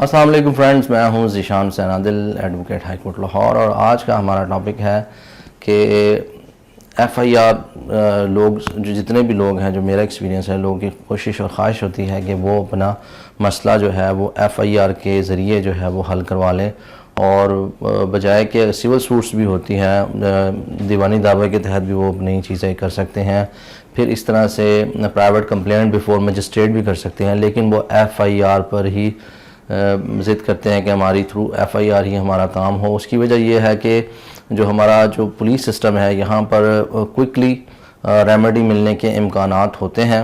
السلام علیکم فرینڈز، میں ہوں ذیشان حسین عادل، ایڈوکیٹ ہائی کورٹ لاہور، اور آج کا ہمارا ٹاپک ہے کہ ایف آئی آر لوگ جتنے بھی لوگ ہیں، جو میرا ایکسپیرینس ہے، لوگوں کی کوشش اور خواہش ہوتی ہے کہ وہ اپنا مسئلہ جو ہے وہ ایف آئی آر کے ذریعے جو ہے وہ حل کروا لیں، اور بجائے کہ سول سوٹس بھی ہوتی ہیں، دیوانی دعوے کے تحت بھی وہ اپنی چیزیں کر سکتے ہیں، پھر اس طرح سے پرائیویٹ کمپلینٹ بیفور مجسٹریٹ بھی کر سکتے ہیں، لیکن وہ ایف آئی آر پر ہی ضد کرتے ہیں کہ ہماری تھرو ایف آئی آر ہی ہمارا کام ہو۔ اس کی وجہ یہ ہے کہ جو ہمارا جو پولیس سسٹم ہے، یہاں پر کوئکلی ریمیڈی ملنے کے امکانات ہوتے ہیں،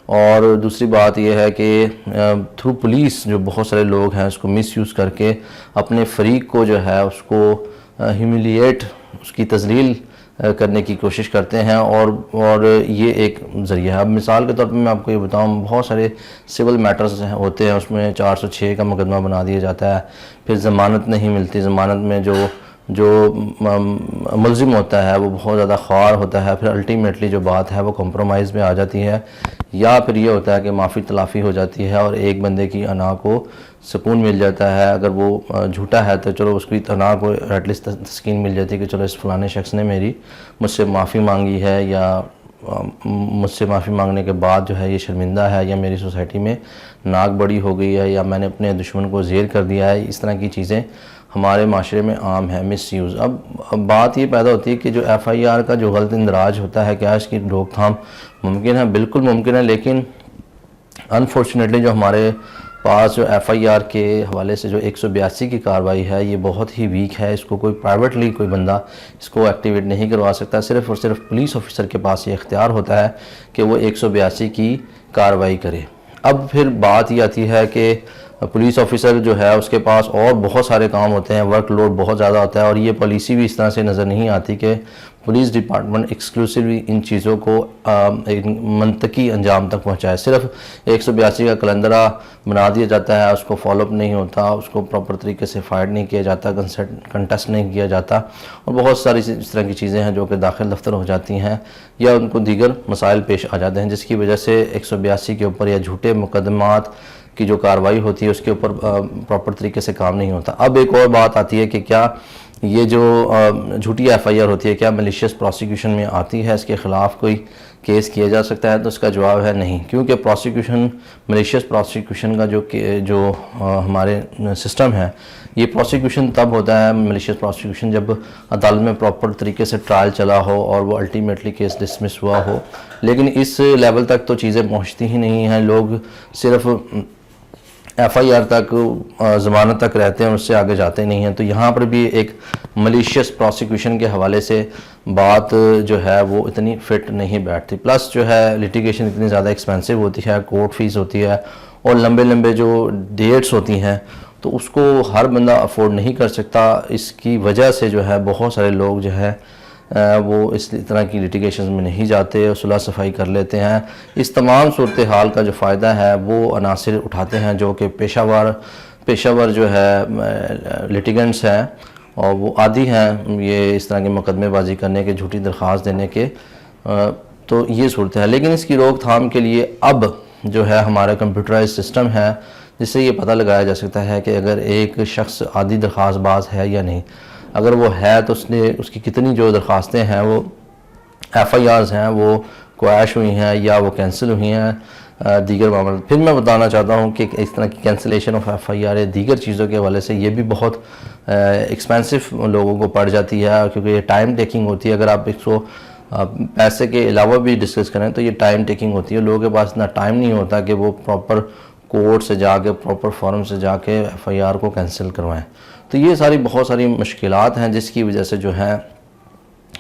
اور دوسری بات یہ ہے کہ تھرو پولیس جو بہت سارے لوگ ہیں اس کو مس یوز کر کے اپنے فریق کو جو ہے اس کو ہیوملیٹ، اس کی تذلیل کرنے کی کوشش کرتے ہیں، اور یہ ایک ذریعہ ہے۔ اب مثال کے طور پہ میں آپ کو یہ بتاؤں، بہت سارے سول میٹرز ہوتے ہیں، اس میں 406 کا مقدمہ بنا دیا جاتا ہے، پھر ضمانت نہیں ملتی، ضمانت میں جو ملزم ہوتا ہے وہ بہت زیادہ خوار ہوتا ہے، پھر الٹیمیٹلی جو بات ہے وہ کمپرومائز میں آ جاتی ہے، یا پھر یہ ہوتا ہے کہ معافی تلافی ہو جاتی ہے اور ایک بندے کی انا کو سکون مل جاتا ہے۔ اگر وہ جھوٹا ہے تو چلو اس کی انا کو ایٹ لیسٹ تسکین مل جاتی ہے کہ چلو اس فلانے شخص نے مجھ سے معافی مانگی ہے، یا مجھ سے معافی مانگنے کے بعد جو ہے یہ شرمندہ ہے، یا میری سوسائٹی میں ناک بڑی ہو گئی ہے، یا میں نے اپنے دشمن کو زیر کر دیا ہے۔ اس طرح کی چیزیں ہمارے معاشرے میں عام ہے، مس یوز۔ اب بات یہ پیدا ہوتی ہے کہ جو ایف آئی آر کا جو غلط اندراج ہوتا ہے، کیا اس کی روک تھام ممکن ہے؟ بالکل ممکن ہے، لیکن انفارچونیٹلی جو ہمارے پاس جو ایف آئی آر کے حوالے سے جو 182 کی کارروائی ہے، یہ بہت ہی ویک ہے۔ اس کو کوئی پرائیویٹلی کوئی بندہ اس کو ایکٹیویٹ نہیں کروا سکتا، صرف اور صرف پولیس آفیسر کے پاس یہ اختیار ہوتا ہے کہ وہ 182 کی کارروائی کرے۔ اب پھر بات یہ آتی ہے کہ پولیس آفیسر جو ہے اس کے پاس اور بہت سارے کام ہوتے ہیں، ورک لوڈ بہت زیادہ ہوتا ہے، اور یہ پالیسی بھی اس طرح سے نظر نہیں آتی کہ پولیس ڈپارٹمنٹ ایکسکلوسیولی ان چیزوں کو منطقی انجام تک پہنچائے۔ صرف 182 کا کلندرہ بنا دیا جاتا ہے، اس کو فالو اپ نہیں ہوتا، اس کو پراپر طریقے سے فائٹ نہیں کیا جاتا، کنٹیسٹ نہیں کیا جاتا، اور بہت ساری اس طرح کی چیزیں ہیں جو کہ داخل دفتر ہو جاتی ہیں، یا ان کو دیگر مسائل پیش آ جاتے ہیں، جس کی وجہ سے 182 کے اوپر یا جھوٹے مقدمات کی جو کارروائی ہوتی ہے اس کے اوپر پراپر طریقے سے کام نہیں ہوتا۔ اب ایک اور بات آتی ہے کہ کیا یہ جو جھوٹی ایف آئی آر ہوتی ہے کیا ملیشیس پروسیکیوشن میں آتی ہے؟ اس کے خلاف کوئی کیس کیا جا سکتا ہے؟ تو اس کا جواب ہے نہیں، کیونکہ ملیشیس پروسیکیوشن کا جو ہمارے سسٹم ہے، یہ پروسیکیوشن تب ہوتا ہے ملیشیس پروسیکیوشن جب عدالت میں پراپر طریقے سے ٹرائل چلا ہو اور وہ الٹیمیٹلی کیس ڈسمس ہوا ہو، لیکن اس لیول تک تو چیزیں پہنچتی ہی نہیں ہیں۔ لوگ صرف ایف آئی آر تک، ضمانت تک رہتے ہیں، اس سے آگے جاتے نہیں ہیں۔ تو یہاں پر بھی ایک ملیشیس پروسیکیوشن کے حوالے سے بات جو ہے وہ اتنی فٹ نہیں بیٹھتی، پلس جو ہے لیٹیگیشن اتنی زیادہ ایکسپینسو ہوتی ہے، کورٹ فیس ہوتی ہے، اور لمبے جو ڈیٹس ہوتی ہیں تو اس کو ہر بندہ افورڈ نہیں کر سکتا۔ اس کی وجہ سے جو ہے بہت سارے لوگ جو ہے وہ اس طرح کی لیٹیگیشنز میں نہیں جاتے، صلح صفائی کر لیتے ہیں۔ اس تمام صورتحال کا جو فائدہ ہے وہ عناصر اٹھاتے ہیں جو کہ پیشہ ور جو ہے لیٹیگنٹس ہیں، اور وہ عادی ہیں یہ اس طرح کے مقدمے بازی کرنے کے، جھوٹی درخواست دینے کے، تو یہ صورت ہے۔ لیکن اس کی روک تھام کے لیے اب جو ہے ہمارا کمپیوٹرائز سسٹم ہے، جس سے یہ پتہ لگایا جا سکتا ہے کہ اگر ایک شخص عادی درخواست باز ہے یا نہیں۔ اگر وہ ہے تو اس کی کتنی جو درخواستیں ہیں وہ ایف آئی آرز ہیں وہ کویش ہوئی ہیں یا وہ کینسل ہوئی ہیں، دیگر معاملات۔ پھر میں بتانا چاہتا ہوں کہ اس طرح کی cancellation of F I R یا دیگر چیزوں کے حوالے سے یہ بھی بہت ایکسپینسو لوگوں کو پڑ جاتی ہے، کیونکہ یہ ٹائم ٹیکنگ ہوتی ہے۔ اگر آپ اس کو پیسے کے علاوہ بھی ڈسکس کریں تو یہ ٹائم ٹیکنگ ہوتی ہے، لوگوں کے پاس اتنا ٹائم نہیں ہوتا کہ وہ پراپر کورٹ سے جا کے، پراپر فارم سے جا کے ایف آئی آر کو کینسل کروائیں۔ تو یہ بہت ساری مشکلات ہیں جس کی وجہ سے جو ہے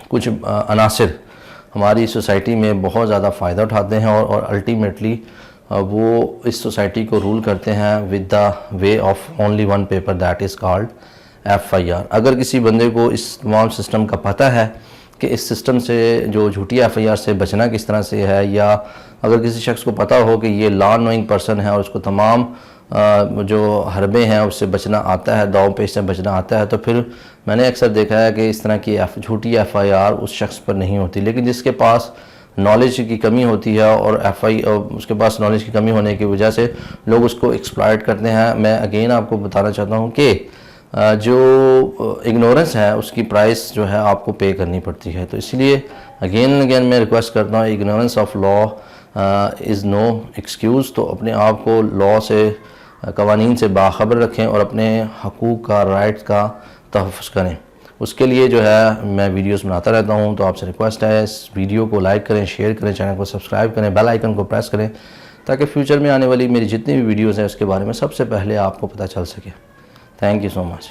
کچھ عناصر ہماری سوسائٹی میں بہت زیادہ فائدہ اٹھاتے ہیں، اور الٹیمیٹلی وہ اس سوسائٹی کو رول کرتے ہیں with the way of only one paper that is called F I R. اگر کسی بندے کو اس تمام سسٹم کا پتہ ہے کہ اس سسٹم سے جو جھوٹی ایف آئی آر سے بچنا کس طرح سے ہے، یا اگر کسی شخص کو پتہ ہو کہ یہ لا نوئنگ پرسن ہے اور اس کو تمام جو حربے ہیں اس سے بچنا آتا ہے، داؤ پیش سے بچنا آتا ہے، تو پھر میں نے اکثر دیکھا ہے کہ اس طرح کی جھوٹی ایف آئی آر اس شخص پر نہیں ہوتی۔ لیکن جس کے پاس نالج کی کمی ہوتی ہے اور اس کے پاس نالج کی کمی ہونے کی وجہ سے لوگ اس کو ایکسپلائٹ کرتے ہیں. میں اگین آپ کو بتانا چاہتا ہوں کہ جو اگنورنس ہے اس کی پرائس جو ہے آپ کو پے کرنی پڑتی ہے. تو اس لیے اگین میں ریکویسٹ کرتا ہوں, ignorance of law is no excuse. تو اپنے آپ کو لا سے, قوانین سے باخبر رکھیں اور اپنے حقوق کا, رائٹ کا تحفظ کریں. اس کے لیے جو ہے میں ویڈیوز بناتا رہتا ہوں. تو آپ سے ریکویسٹ ہے اس ویڈیو کو لائک کریں, شیئر کریں, چینل کو سبسکرائب کریں, بیل آئیکن کو پریس کریں تاکہ فیوچر میں آنے والی میری جتنی بھی ویڈیوز ہیں اس کے بارے میں سب سے پہلے آپ کو پتہ چل سکے. Thank you so much.